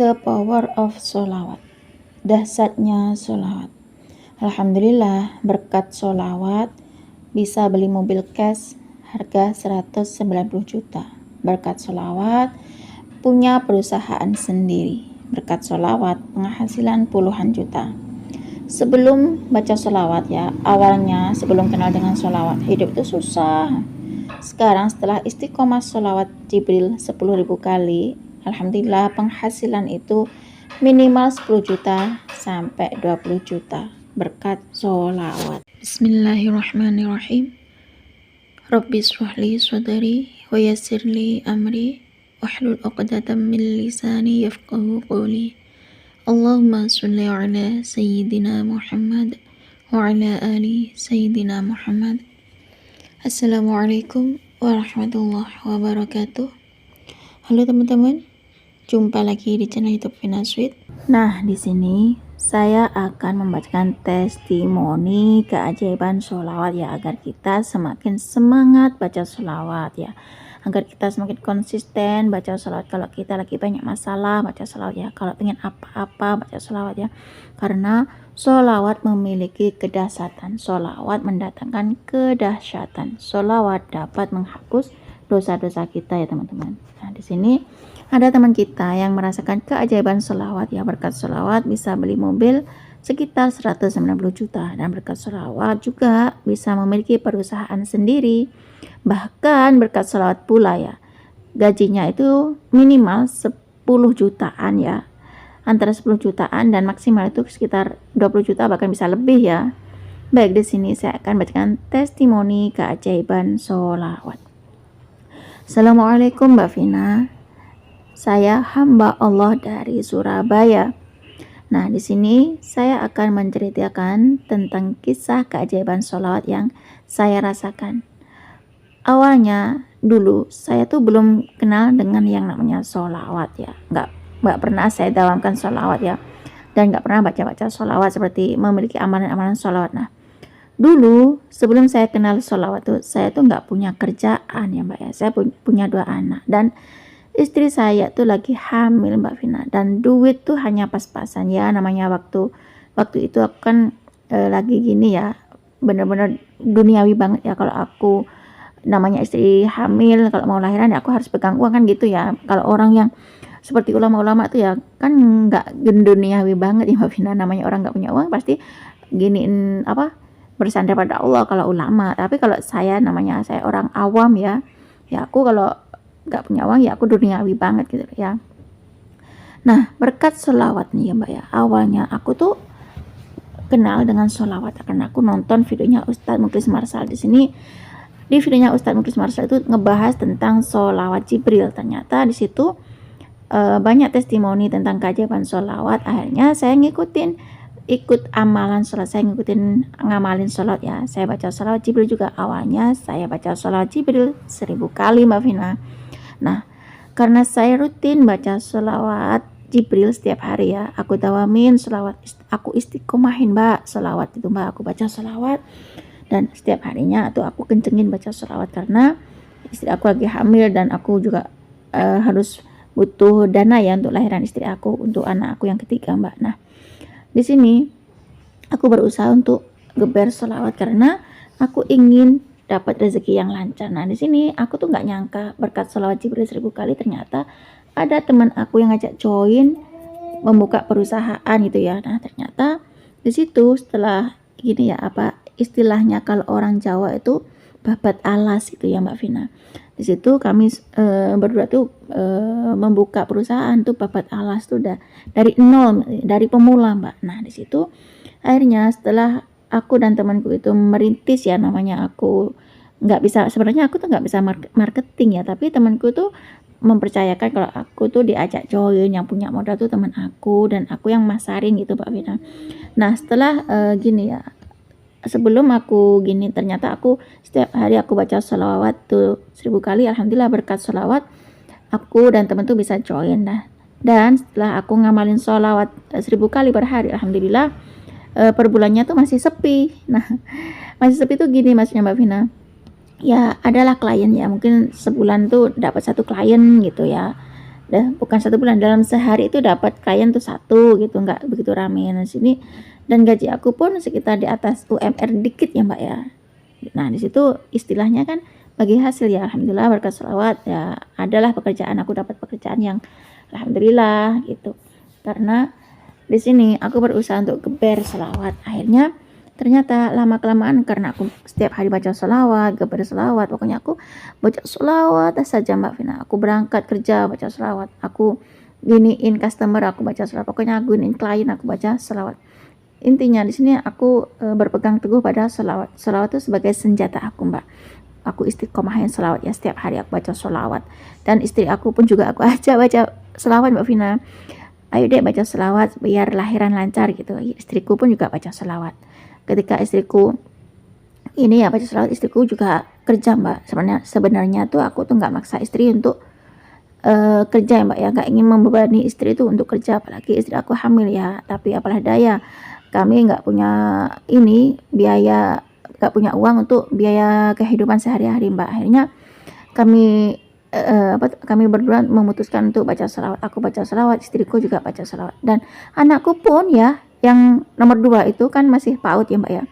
The power of sholawat. Dahsyatnya sholawat. Alhamdulillah, berkat sholawat bisa beli mobil cash harga 190 juta. Berkat sholawat punya perusahaan sendiri. Berkat sholawat penghasilan puluhan juta. Sebelum baca sholawat ya, awalnya sebelum kenal dengan sholawat, hidup itu susah. Sekarang setelah istiqomah sholawat Jibril 10.000 kali, alhamdulillah penghasilan itu minimal 10 juta sampai 20 juta berkat sholawat. Bismillahirrahmanirrahim. Rabbi shrahli sadri wa yassirli amri wahlul 'uqdatam min lisani yafqahu qawli. Allahumma sholli ala sayyidina Muhammad wa ala ali sayyidina Muhammad. Assalamualaikum warahmatullahi wabarakatuh. Halo teman-teman, jumpa lagi di channel YouTube Vina Sweet. Nah, di sini saya akan membacakan testimoni keajaiban sholawat ya, agar kita semakin semangat baca sholawat ya, agar kita semakin konsisten baca sholawat. Kalau kita lagi banyak masalah, baca sholawat ya. Kalau pengen apa-apa, baca sholawat ya. Karena sholawat memiliki kedahsyatan. Sholawat mendatangkan kedahsyatan. Sholawat dapat menghapus dosa-dosa kita ya teman-teman. Nah, di sini ada teman kita yang merasakan keajaiban sholawat ya. Berkat sholawat bisa beli mobil sekitar 190 juta, dan berkat sholawat juga bisa memiliki perusahaan sendiri. Bahkan berkat sholawat pula ya, gajinya itu minimal 10 jutaan ya, antara 10 jutaan dan maksimal itu sekitar 20 juta, bahkan bisa lebih ya. Baik, di sini saya akan bacakan testimoni keajaiban sholawat. Assalamualaikum Mbak Vina, saya hamba Allah dari Surabaya. Nah, di sini saya akan menceritakan tentang kisah keajaiban sholawat yang saya rasakan. Awalnya dulu saya tuh belum kenal dengan yang namanya sholawat ya, nggak pernah saya dawamkan sholawat ya, dan nggak pernah baca-baca sholawat seperti memiliki amalan-amalan sholawat. Nah, dulu sebelum saya kenal sholawat tuh, saya tuh nggak punya kerjaan ya Mbak ya. Saya punya 2 anak, dan istri saya tuh lagi hamil Mbak Vina, dan duit tuh hanya pas-pasan ya. Namanya waktu itu aku kan lagi gini ya, bener-bener duniawi banget ya. Kalau aku namanya istri hamil, kalau mau lahiran ya aku harus pegang uang kan gitu ya. Kalau orang yang seperti ulama-ulama tuh ya kan nggak duniawi banget ya Mbak Vina. Namanya orang nggak punya uang pasti giniin bersandar pada Allah kalau ulama. Tapi kalau saya, namanya saya orang awam ya aku kalau nggak punya uang ya aku duniawi banget gitu ya. Nah, berkat sholawat nih ya Mbak ya, awalnya aku tuh kenal dengan sholawat karena aku nonton videonya Ustadz Mukhlis Marsal. Di videonya Ustadz Mukhlis Marsal itu ngebahas tentang sholawat Jibril. Ternyata di situ banyak testimoni tentang keajaiban sholawat. Akhirnya saya ikut amalan sholat, saya ngamalin sholat ya. Saya baca sholawat Jibril juga. Awalnya saya baca sholawat Jibril 1000 kali Mbak Vina. Nah, karena saya rutin baca sholawat Jibril setiap hari ya, aku dawamin sholawat, aku istiqomahin Mbak sholawat itu Mbak. Aku baca sholawat dan setiap harinya tuh aku kencengin baca sholawat karena istri aku lagi hamil, dan aku juga harus butuh dana ya untuk lahiran istri aku, untuk anak aku yang ketiga Mbak. Nah, di sini aku berusaha untuk geber sholawat karena aku ingin dapat rezeki yang lancar. Nah, di sini aku tuh nggak nyangka berkat sholawat Jibril 1000 kali ternyata ada teman aku yang ngajak join membuka perusahaan gitu ya. Nah, ternyata di situ setelah gini ya, istilahnya kalau orang Jawa itu babat alas gitu ya Mbak Vina. Di situ kami berdua tuh membuka perusahaan tuh babat alas tuh udah dari nol, dari pemula Mbak. Nah, di situ akhirnya setelah aku dan temanku itu merintis ya, namanya aku nggak bisa, sebenarnya aku tuh nggak bisa marketing ya, tapi temanku tuh mempercayakan kalau aku tuh diajak join, yang punya modal tuh teman aku, dan aku yang masarin gitu Mbak Vina. Nah, setelah gini ya, sebelum aku gini, ternyata aku setiap hari aku baca sholawat tuh 1000 kali. Alhamdulillah berkat sholawat aku dan teman tuh bisa join dah. Dan setelah aku ngamalin sholawat 1000 kali per hari, alhamdulillah per bulannya tuh masih sepi. Nah, masih sepi tuh gini maksudnya Mbak Vina, ya adalah klien ya, mungkin sebulan tuh dapat 1 klien gitu ya. bukan 1 bulan, dalam sehari itu dapat klien tuh 1 gitu, nggak begitu rame. Nah sini dan gaji aku pun sekitar di atas UMR dikit ya Mbak ya. Nah di situ istilahnya kan bagi hasil ya, alhamdulillah berkat sholawat ya, adalah pekerjaan, aku dapat pekerjaan yang alhamdulillah gitu. Karena di sini aku berusaha untuk geber sholawat, akhirnya ternyata lama-kelamaan karena aku setiap hari baca sholawat, geber sholawat, pokoknya aku baca sholawat saja Mbak Vina. Aku berangkat kerja baca sholawat, aku giniin customer aku baca sholawat, pokoknya aku giniin klien aku baca sholawat. Intinya di sini aku berpegang teguh pada sholawat. Sholawat itu sebagai senjata aku Mbak. Aku istiqomahin sholawat ya, setiap hari aku baca sholawat. Dan istri aku pun juga aku ajak baca sholawat Mbak Vina. Ayo deh baca sholawat biar lahiran lancar gitu. Istriku pun juga baca sholawat. Ketika istriku ini ya baca sholawat, istriku juga kerja Mbak. Sebenarnya tuh aku tuh nggak maksa istri untuk kerja ya Mbak ya, nggak ingin membebani istri itu untuk kerja, apalagi istri aku hamil ya. Tapi apalah daya, kami nggak punya ini biaya, nggak punya uang untuk biaya kehidupan sehari-hari Mbak. Akhirnya kami kami berdua memutuskan untuk baca sholawat. Aku baca sholawat, istriku juga baca sholawat, dan anakku pun ya yang nomor 2 itu kan masih PAUD ya Mbak ya.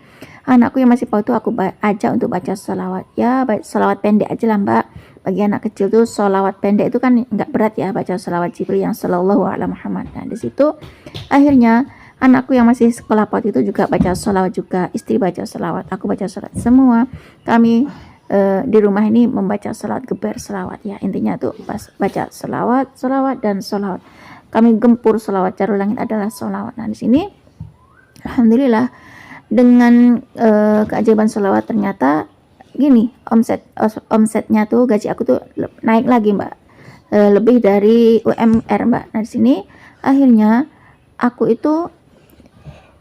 Anakku yang masih PAUD itu aku ajak untuk baca sholawat ya, sholawat pendek aja lah Mbak. Bagi anak kecil tuh sholawat pendek itu kan nggak berat ya, baca sholawat Jibril yang sallallahu alaihi Muhammad. Nah di situ akhirnya anakku yang masih sekolah PAUD itu juga baca sholawat juga, istri baca sholawat, aku baca sholawat, semua kami di rumah ini membaca sholawat, geber sholawat ya. Intinya tuh pas baca sholawat, sholawat dan sholawat. Kami gempur sholawat, Jarul Langit adalah sholawat. Nah di sini alhamdulillah dengan keajaiban sholawat ternyata gini, omsetnya tuh, gaji aku tuh naik lagi Mbak, lebih dari UMR Mbak. Nah di sini akhirnya aku itu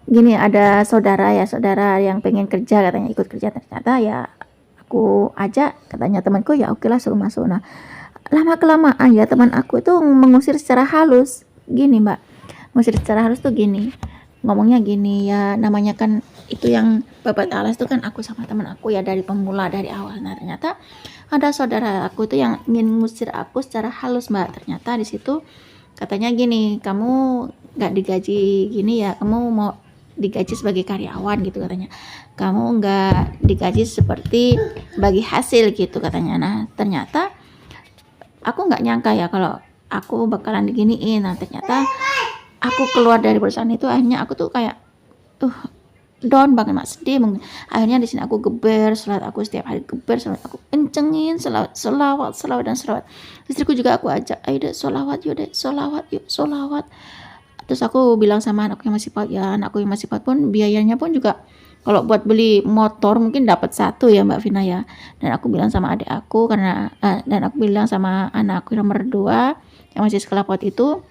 gini, ada saudara yang pengen kerja, katanya ikut kerja, ternyata ya aku ajak, katanya temanku ya oke lah suruh masuk. Nah lama kelamaan ya teman aku itu mengusir secara halus gini Mbak, mengusir secara halus tuh gini, ngomongnya gini ya, namanya kan itu yang babat alas itu kan aku sama teman aku ya, dari pemula dari awal. Nah ternyata ada saudara aku tuh yang ingin mengusir aku secara halus Mbak. Ternyata di situ katanya gini, kamu nggak digaji gini ya, kamu mau digaji sebagai karyawan gitu katanya, kamu nggak digaji seperti bagi hasil gitu katanya. Nah ternyata aku nggak nyangka ya kalau aku bakalan diginiin. Nah ternyata aku keluar dari perusahaan itu, akhirnya aku tuh kayak down banget Mak, sedih mungkin. Akhirnya di sini aku geber sholawat, aku setiap hari geber sholawat, aku kencengin sholawat dan sholawat. Istriku juga aku ajak, ayo deh sholawat yuk, sholawat. Terus aku bilang sama anakku yang masih PAUD ya, anakku yang masih PAUD pun biayanya pun juga kalau buat beli motor mungkin dapat 1 ya Mbak Vina ya. Dan aku bilang sama adik aku dan aku bilang sama anakku yang nomor 2 yang masih sekolah PAUD itu,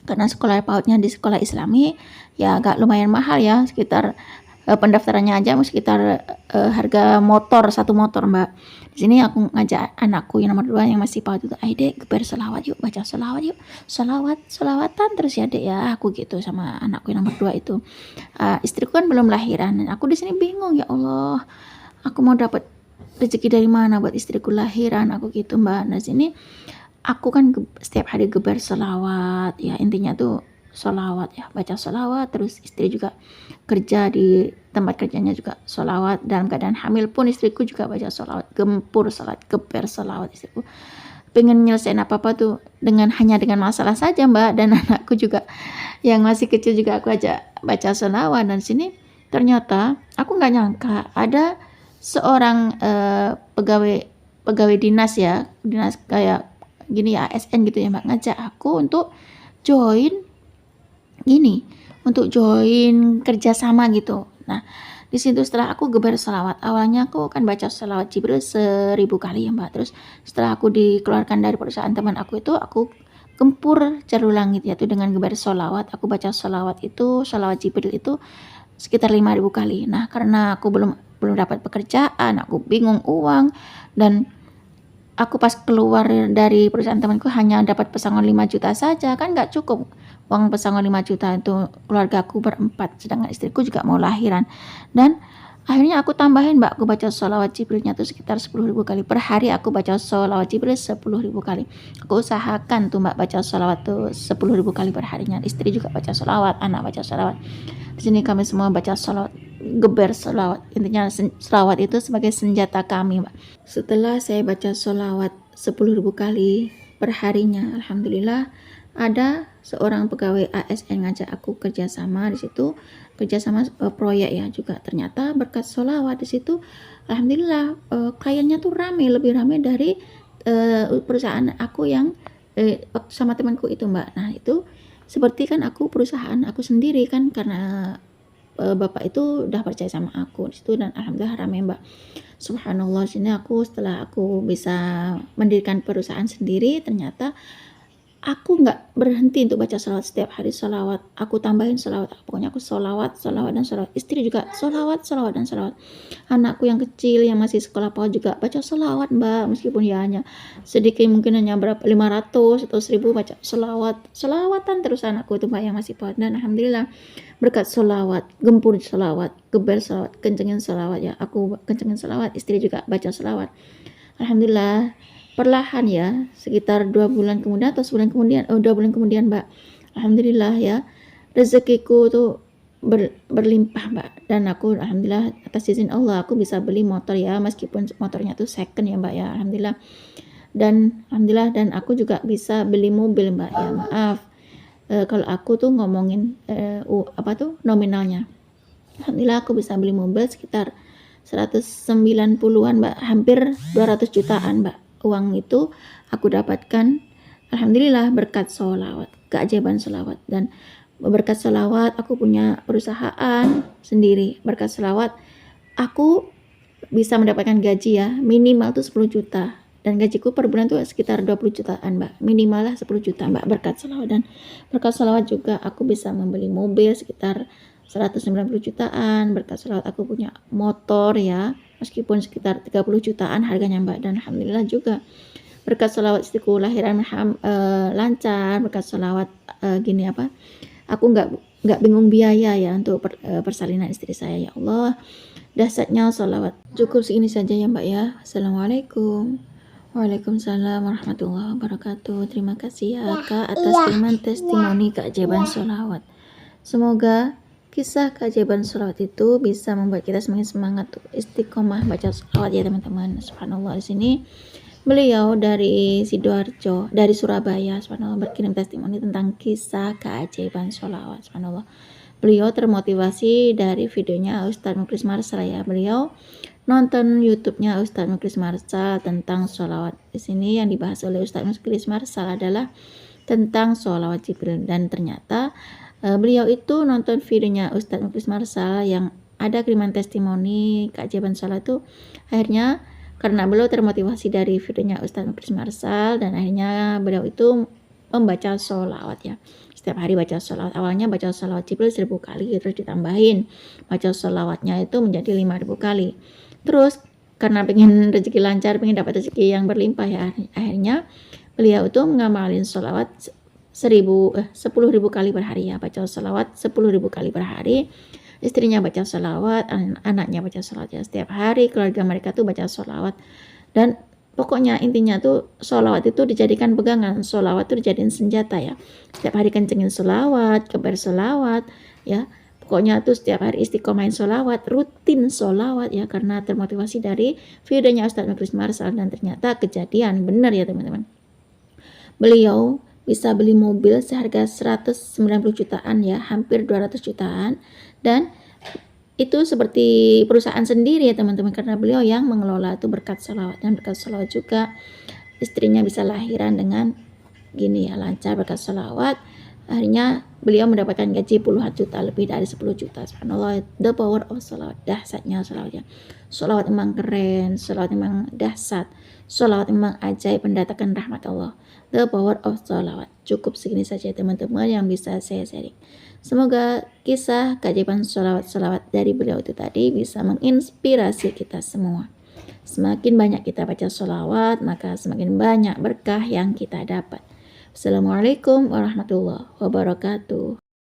karena sekolah PAUD-nya di sekolah Islami ya agak lumayan mahal ya, sekitar pendaftarannya aja sekitar harga motor, 1 motor Mbak. Di sini aku ngajak anakku yang nomor 2 yang masih PAUD itu, ayo dek geber sholawat yuk, baca sholawat yuk, sholawatan terus ya dek ya, aku gitu sama anakku yang nomor 2 itu. Istriku kan belum lahiran dan aku di sini bingung, ya Allah aku mau dapat rezeki dari mana buat istriku lahiran, aku gitu Mbak. Nah sini aku kan setiap hari geber sholawat ya, intinya tuh sholawat ya, baca sholawat, terus istri juga kerja di tempat kerjanya juga sholawat, dalam keadaan hamil pun istriku juga baca sholawat, gempur sholawat, geber sholawat. Istriku pengen nyelesain apa-apa tuh hanya dengan masalah saja Mbak. Dan anakku juga yang masih kecil juga aku ajak baca sholawat. Dan sini ternyata aku nggak nyangka ada seorang pegawai dinas kayak gini ya, ASN gitu ya Mbak, ngajak aku untuk join kerjasama gitu. Nah di situ setelah aku geber sholawat, awalnya aku kan baca sholawat Jibril 1000 kali ya Mbak. Terus setelah aku dikeluarkan dari perusahaan teman aku itu, aku gempur Jarul Langit yaitu dengan geber sholawat. Aku baca sholawat Jibril itu sekitar 5000 kali. Nah karena aku belum dapat pekerjaan, aku bingung uang, dan aku pas keluar dari perusahaan temanku hanya dapat pesangon 5 juta saja, kan nggak cukup uang pesangon 5 juta itu keluarga aku berempat, sedangkan istriku juga mau lahiran. Dan Akhirnya aku tambahin Mbak, aku baca sholawat Jibrilnya tuh sekitar 10.000 kali. Per hari aku baca sholawat Jibril 10.000 kali. Aku usahakan tuh Mbak baca sholawat tuh 10.000 kali per harinya. Istri juga baca sholawat, anak baca sholawat. Di sini kami semua baca sholawat, geber sholawat. Intinya sholawat itu sebagai senjata kami Mbak. Setelah saya baca sholawat 10.000 kali per harinya, alhamdulillah ada seorang pegawai ASN ngajak aku kerjasama di situ, kerjasama proyek ya juga. Ternyata berkat sholawat di situ, alhamdulillah kliennya tuh rame, lebih rame dari perusahaan aku yang waktu sama temanku itu Mbak. Nah itu seperti kan aku perusahaan aku sendiri kan, karena bapak itu udah percaya sama aku di situ, dan alhamdulillah rame Mbak. Subhanallah, sini aku setelah aku bisa mendirikan perusahaan sendiri, ternyata aku nggak berhenti untuk baca sholawat setiap hari. Sholawat aku tambahin sholawat, pokoknya aku sholawat dan sholawat. Istri juga sholawat dan sholawat. Anakku yang kecil yang masih sekolah PAUD juga baca sholawat Mbak, meskipun ya hanya sedikit, mungkin hanya berapa 500 atau 1000 baca sholawatan terus anakku itu Mbak yang masih PAUD. Dan alhamdulillah berkat sholawat, gempur sholawat, gebel sholawat, kencengin sholawat ya, aku kencengin sholawat, istri juga baca sholawat. Alhamdulillah perlahan ya, sekitar 2 bulan kemudian atau sebulan kemudian, 2 bulan kemudian Mbak, alhamdulillah ya, rezekiku tuh berlimpah Mbak. Dan aku alhamdulillah atas izin Allah aku bisa beli motor ya, meskipun motornya tuh second ya Mbak ya, alhamdulillah. Dan alhamdulillah, dan aku juga bisa beli mobil Mbak ya. Maaf kalau aku tuh ngomongin nominalnya, alhamdulillah aku bisa beli mobil sekitar 190-an Mbak, hampir 200 jutaan Mbak. Uang itu aku dapatkan alhamdulillah berkat sholawat, keajaiban sholawat. Dan berkat sholawat aku punya perusahaan sendiri. Berkat sholawat aku bisa mendapatkan gaji ya, minimal tuh 10 juta. Dan gajiku per bulan tuh sekitar 20 jutaan Mbak, minimal lah 10 juta Mbak berkat sholawat. Dan berkat sholawat juga aku bisa membeli mobil sekitar 190 jutaan. Berkat sholawat aku punya motor ya, meskipun sekitar 30 jutaan harganya Mbak. Dan alhamdulillah juga berkat sholawat istriku lahiran lancar. Berkat sholawat aku nggak bingung biaya ya untuk persalinan istri saya. Ya Allah, dahsyatnya sholawat. Cukup segini saja ya Mbak ya. Assalamualaikum. Waalaikumsalam warahmatullahi wabarakatuh. Terima kasih ya Kak atas kiriman testimoni keajaiban sholawat. Semoga kisah keajaiban sholawat itu bisa membuat kita semakin semangat untuk istiqomah baca sholawat ya teman-teman. Subhanallah, di sini beliau dari Sidoarjo, dari Surabaya, subhanallah, berkirim testimoni tentang kisah keajaiban sholawat. Subhanallah, beliau termotivasi dari videonya Ustadz Muklis Marsal ya. Beliau nonton YouTube-nya Ustadz Muklis Marsal tentang sholawat. Di sini yang dibahas oleh Ustadz Muklis Marsal adalah tentang sholawat Jibril. Dan ternyata beliau itu nonton videonya Ustadz Muklis Marsal yang ada kiriman testimoni keajaiban sholawat itu. Akhirnya karena beliau termotivasi dari videonya Ustadz Muklis Marsal, dan akhirnya beliau itu membaca sholawat ya. Setiap hari baca sholawat. Awalnya baca sholawat Jibril 1000 kali, terus ditambahin baca sholawatnya itu menjadi 5.000 kali. Terus karena pengen rezeki lancar, pengen dapat rezeki yang berlimpah ya, akhirnya beliau itu ngamalin sholawat 10.000 kali per hari ya, baca sholawat 10.000 kali per hari. Istrinya baca sholawat, anaknya baca sholawat ya, setiap hari keluarga mereka tuh baca sholawat. Dan pokoknya intinya tuh sholawat itu dijadikan pegangan, sholawat itu dijadiin senjata ya. Setiap hari kencengin sholawat, kebar sholawat ya. Pokoknya tuh setiap hari istiqomahin sholawat, rutin sholawat ya, karena termotivasi dari videonya Ustadz Muklis Marsal. Dan ternyata kejadian benar ya teman-teman. Beliau bisa beli mobil seharga 190 jutaan ya, hampir 200 jutaan. Dan itu seperti perusahaan sendiri ya teman-teman, karena beliau yang mengelola itu berkat sholawat. Dan berkat sholawat juga istrinya bisa lahiran dengan gini ya, lancar berkat sholawat. Akhirnya beliau mendapatkan gaji puluhan juta, lebih dari 10 juta. Subhanallah, the power of sholawat, dahsyatnya sholawat ya. Sholawat memang keren, sholawat memang dahsyat, sholawat memang ajaib mendatangkan rahmat Allah. The power of sholawat. Cukup segini saja teman-teman yang bisa saya sharing. Semoga kisah keajaiban sholawat dari beliau itu tadi bisa menginspirasi kita semua. Semakin banyak kita baca sholawat, maka semakin banyak berkah yang kita dapat. Assalamualaikum warahmatullahi wabarakatuh.